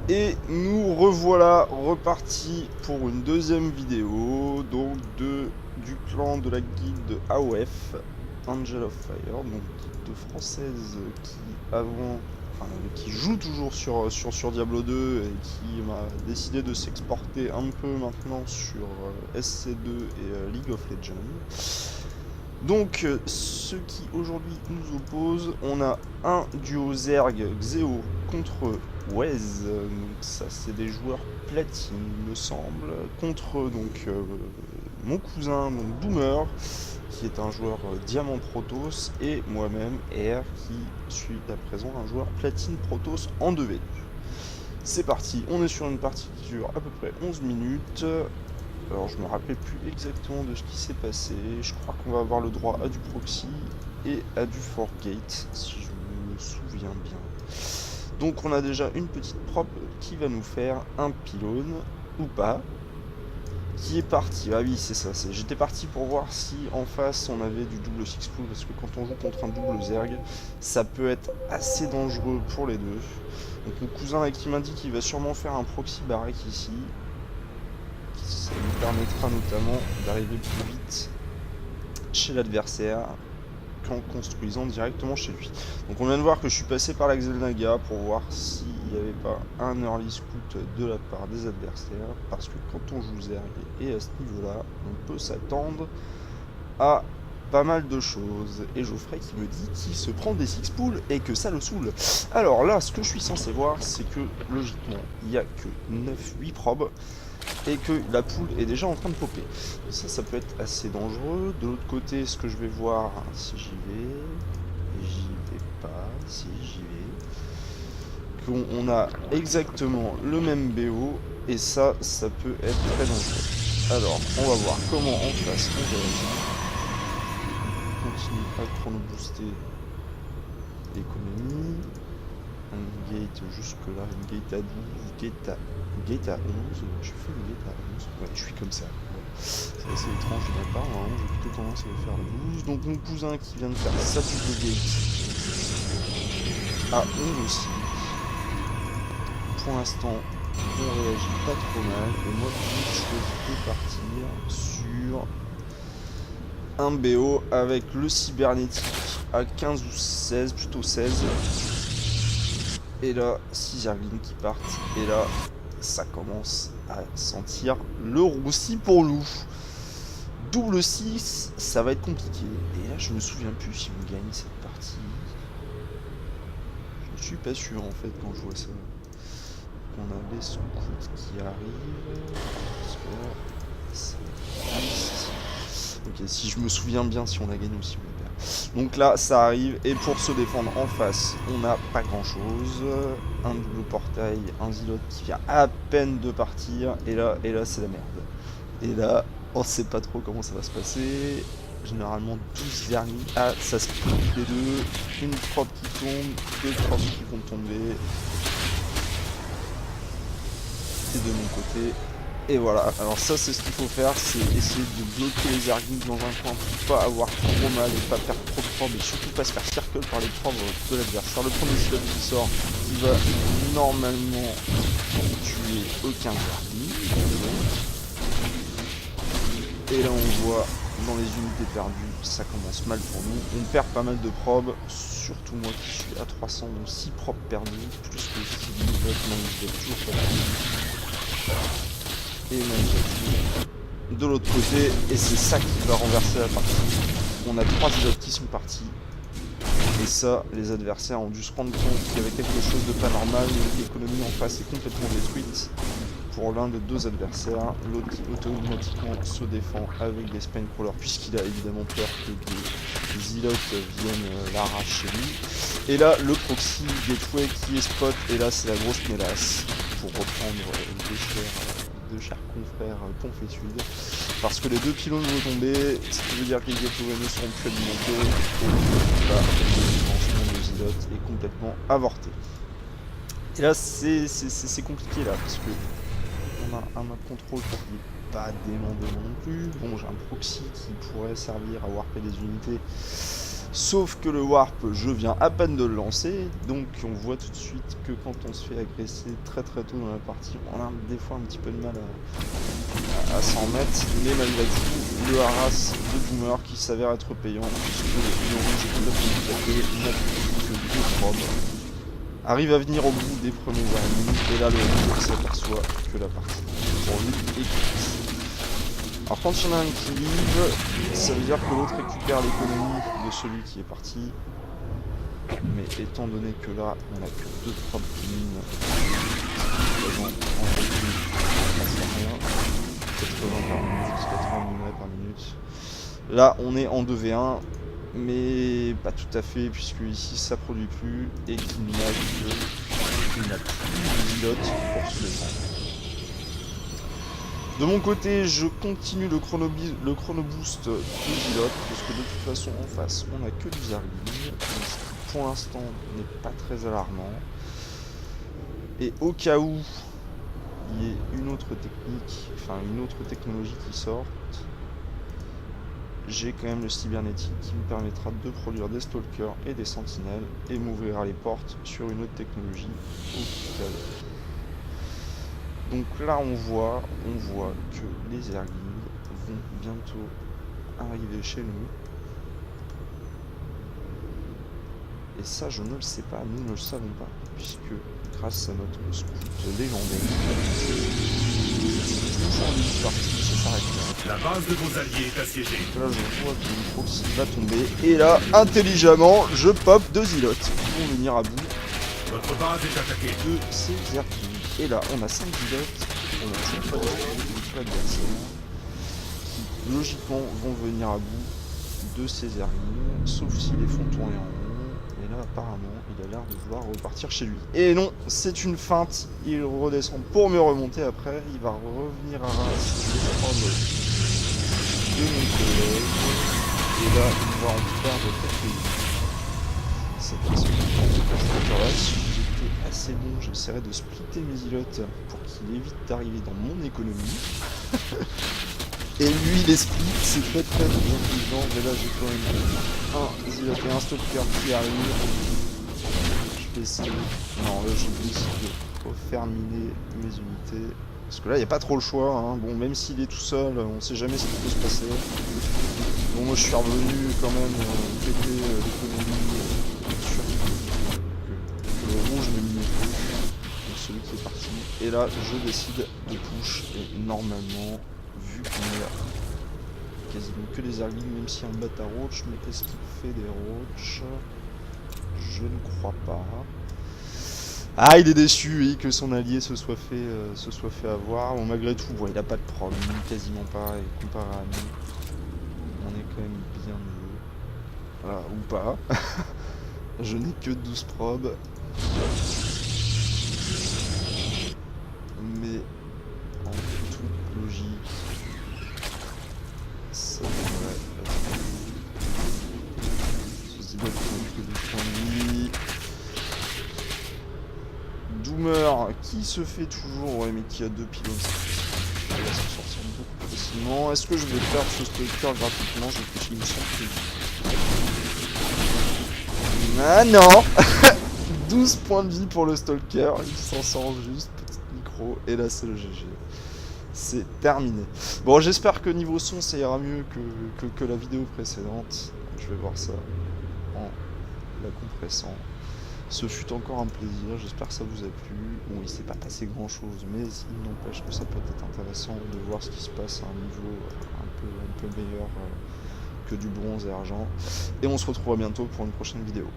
Et nous revoilà repartis pour une deuxième vidéo, donc du clan de la guilde AOF, Angel of Fire, donc guilde française qui avant, enfin, qui joue toujours sur Diablo 2 et qui m'a décidé de s'exporter un peu maintenant sur SC2 et League of Legends. Donc, ce qui aujourd'hui nous oppose, on a un duo Zerg Xeo contre Wez, donc ça c'est des joueurs platine il me semble, contre donc mon cousin donc Boomer, qui est un joueur Diamant Protoss, et moi-même R, qui suis à présent un joueur platine Protoss en 2v2. C'est parti, on est sur une partie qui dure à peu près 11 minutes. Alors je me rappelle plus exactement de ce qui s'est passé. Je crois qu'on va avoir le droit à du proxy et à du forgate, si je me souviens bien. Donc on a déjà une petite prop qui va nous faire un pylône, ou pas, qui est parti. Ah oui, c'est ça. J'étais parti pour voir si en face on avait du double six pool, parce que quand on joue contre un double zerg, ça peut être assez dangereux pour les deux. Donc mon cousin qui m'indique qu'il va sûrement faire un proxy barrack ici. Ça nous permettra notamment d'arriver plus vite chez l'adversaire qu'en construisant directement chez lui. Donc on vient de voir que je suis passé par la Xel'Naga pour voir s'il n'y avait pas un early scout de la part des adversaires, parce que quand on joue Zerg et à ce niveau-là, on peut s'attendre à pas mal de choses. Et Geoffrey qui me dit qu'il se prend des six pools et que ça le saoule. Alors là, ce que je suis censé voir, c'est que logiquement, il n'y a que 9-8 probes et que la poule est déjà en train de popper. Ça peut être assez dangereux. De l'autre côté, ce que je vais voir, si j'y vais pas, si j'y vais, qu'on a exactement le même BO, et ça peut être très dangereux. Alors, on va voir comment en face on réagit. On continue à chrono booster l'économie. Un gate jusque là, une gate à 12, gate à 11, je fais une gate à 11, ouais je suis comme ça, ouais. C'est assez étrange de ma part, normalement j'ai plutôt tendance à le faire le 12, donc mon cousin qui vient de faire sa double gate à 11 aussi. Pour l'instant on réagit pas trop mal, et moi je choisis de partir sur un BO avec le cybernétique à 15 ou 16, plutôt 16. Et là, 6 Zerglings qui partent. Et là, ça commence à sentir le roussi pour loup. Double 6, ça va être compliqué. Et là, je me souviens plus si on gagne cette partie. Je suis pas sûr en fait quand je vois ça. On a les scouts qui arrivent. Ok, si je me souviens bien, si on a gagné ou si on a perdu. Donc là, ça arrive, et pour se défendre en face, on n'a pas grand chose. Un double portail, un Zealot qui vient à peine de partir, et là c'est la merde. Et là, on sait pas trop comment ça va se passer. Généralement 12 derniers. Ah, ça se coupe les deux. Une prop qui tombe, deux props qui vont tomber. Et de mon côté. Et voilà, alors ça c'est ce qu'il faut faire, c'est essayer de bloquer les Zerglings dans un coin pour pas avoir trop mal et pas perdre trop de probes, et surtout pas se faire circle par les probes de l'adversaire. Le premier slot qui sort, il va normalement tuer aucun Zergling. Et là on voit dans les unités perdues, ça commence mal pour nous. On perd pas mal de probes, surtout moi qui suis à 300, donc 6 probes perdues, plus que 6 minutes, non, je dois toujours pas. Et même de l'autre côté, et c'est ça qui va renverser la partie. On a 3 idoles qui sont partis, et ça, les adversaires ont dû se rendre compte qu'il y avait quelque chose de pas normal. L'économie en face est complètement détruite pour l'un des deux adversaires. L'autre qui automatiquement se défend avec des Spinecrawlers, puisqu'il a évidemment peur que des idoles viennent l'arracher lui. Et là, le proxy gateway qui est spot, et là c'est la grosse mélasse pour reprendre les chers confrères Pompétude, parce que les deux pylônes vont tomber, ce qui veut dire que les gateways ne seront plus alimentés, et là, le lancement de Zealot est complètement avorté. Et là, c'est compliqué là, parce que on a un map control qui n'est pas dément non plus. Bon, j'ai un proxy qui pourrait servir à warper des unités Sauf que le warp, je viens à peine de le lancer, donc on voit tout de suite que quand on se fait agresser très tôt dans la partie, on a des fois un petit peu de mal à s'en remettre, mais malgré tout, le harass de Doomer qui s'avère être payant, puisque le rouge est complètement éclaté, il n'a plus que 2 probes, arrive à venir au bout des premiers ennemis, et là le rouge s'aperçoit que la partie pour lui est quitte. Alors quand il y en a un qui livre, ça veut dire que l'autre récupère l'économie de celui qui est parti. Mais étant donné que là, on n'a que 2 probes qui minent, en recul, ça fait rien. 80 par minute, 80 minerais par minute. Là, on est en 2v1, mais pas tout à fait, puisque ici ça produit plus et qu'il n'a plus de pilote pour se défendre. De mon côté, je continue le chrono boost de Zilot, parce que de toute façon en face on n'a que du Zerglin, ce qui pour l'instant n'est pas très alarmant. Et au cas où il y ait une autre technique, enfin une autre technologie qui sorte, j'ai quand même le cybernétique qui me permettra de produire des stalkers et des sentinelles et m'ouvrira les portes sur une autre technologie au cas où. Donc là on voit que les Zerglings vont bientôt arriver chez nous. Et ça je ne le sais pas, nous ne le savons pas, puisque grâce à notre scout légendaire, ça s'arrête là. La base de vos alliés est assiégée. Là je vois que le proxy va tomber, et là intelligemment je pop 2 Zilotes pour venir à bout Votre base est attaquée. de ces Zerglings. Et là, on a 5 Zilotes, on a toujours pas de l'adversaire, qui logiquement vont venir à bout de ces Zerglings, sauf si les font tourner en rond. Et là, apparemment, il a l'air de vouloir repartir chez lui. Et non, c'est une feinte, il redescend pour me remonter après, il va revenir à race, de mon collègue, et là, il va en perdre quelques-unes. C'est parce que assez bon, j'essaierai de splitter mes Zilotes pour qu'il évite d'arriver dans mon économie. Et lui, les splits, c'est très intelligent, mais là j'ai quand même un Zilote et un stalker qui arrive. Je vais essayer. Non, là je décide de refaire miner mes unités. Parce que là, il n'y a pas trop le choix. Hein. Bon, même s'il est tout seul, on sait jamais ce qui peut se passer. Bon, moi je suis revenu quand même péter l'économie. Le rouge ne mine plus, donc celui qui est parti. Et là, je décide de push. Et normalement, vu qu'on a quasiment que des Zerglings, même s'il y a un bata roach, mais est-ce qu'il fait des roach? Je ne crois pas. Ah, il est déçu, oui, que son allié se soit fait avoir. Bon, malgré tout, bon, il a pas de problème, quasiment pas, et comparé à nous, on est quand même bien mieux. Voilà, ou pas. Je n'ai que 12 probes. Mais en toute logique, ça devrait être ce Zilot qui n'a que 2 points de vie. Doomer qui se fait toujours, ouais, mais qui a 2 pylônes, il va s'en sortir beaucoup plus facilement. Est-ce que je vais perdre ce stalker gratuitement? Je réfléchis, il me semble que... Ah non. 12 points de vie pour le stalker, il s'en sort juste, petit micro, et là c'est le GG. C'est terminé. Bon, j'espère que niveau son ça ira mieux que la vidéo précédente. Je vais voir ça en la compressant. Ce fut encore un plaisir, j'espère que ça vous a plu. Bon, il s'est pas passé grand chose, mais il n'empêche que ça peut être intéressant de voir ce qui se passe à un niveau un peu meilleur que du bronze et argent. Et on se retrouve à bientôt pour une prochaine vidéo.